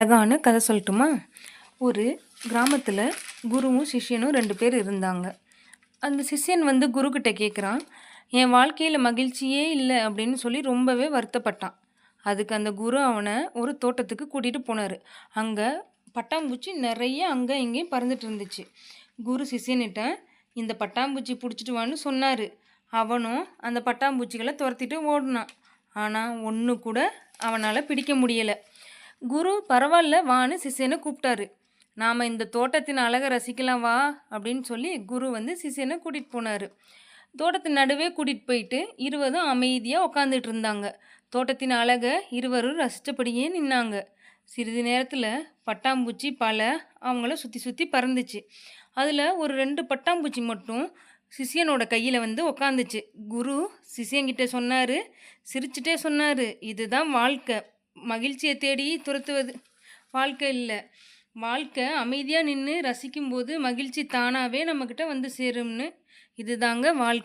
அழகான கதை சொல்லட்டுமா? ஒரு கிராமத்தில் குருவும் சிஷ்யனும் 2 பேர் இருந்தாங்க. அந்த சிஷ்யன் குருக்கிட்ட கேட்குறான், என் வாழ்க்கையில் மகிழ்ச்சியே இல்லை அப்படின்னு சொல்லி ரொம்பவே வருத்தப்பட்டான். அதுக்கு அந்த குரு அவனை ஒரு தோட்டத்துக்கு கூட்டிகிட்டு போனார். அங்கே பட்டாம்பூச்சி நிறைய அங்கே இங்கேயும் பறந்துட்டு இருந்துச்சு. குரு சிஷ்யன்கிட்ட இந்த பட்டாம்பூச்சி பிடிச்சிட்டு வான்னு சொன்னார். அவனும் அந்த பட்டாம்பூச்சிகளை துரத்திட்டு ஓடினான். ஆனால் ஒன்று கூட அவனால் பிடிக்க முடியலை. குரு பரவாயில்ல வான்னு சிஷ்யனை கூப்பிட்டாரு. நாம் இந்த தோட்டத்தின் அழகை ரசிக்கலாம் வா அப்படின்னு சொல்லி குரு சிஷ்யனை கூட்டிகிட்டு போனார். தோட்டத்தின் நடுவே கூட்டிகிட்டு போயிட்டு இருவரும் அமைதியாக உட்காந்துட்டு இருந்தாங்க. தோட்டத்தின் அழகை இருவரும் ரசித்தபடியே நின்னாங்க. சிறிது நேரத்தில் பட்டாம்பூச்சி பல அவங்கள சுற்றி சுற்றி பறந்துச்சு. அதில் ஒரு 2 பட்டாம்பூச்சி மட்டும் சிஷ்யனோட கையில் உக்காந்துச்சு. குரு சிஷ்யன்கிட்ட சொன்னார், சிரிச்சுட்டே சொன்னார், இதுதான் வாழ்க்கை. மகிழ்ச்சியை தேடி துரத்துவது வாழ்க்கை இல்லை. வாழ்க்கை அமைதியாக நின்று ரசிக்கும்போது மகிழ்ச்சி தானாகவே நம்மக்கிட்ட சேரும்னு. இதுதாங்க வாழ்க்கை.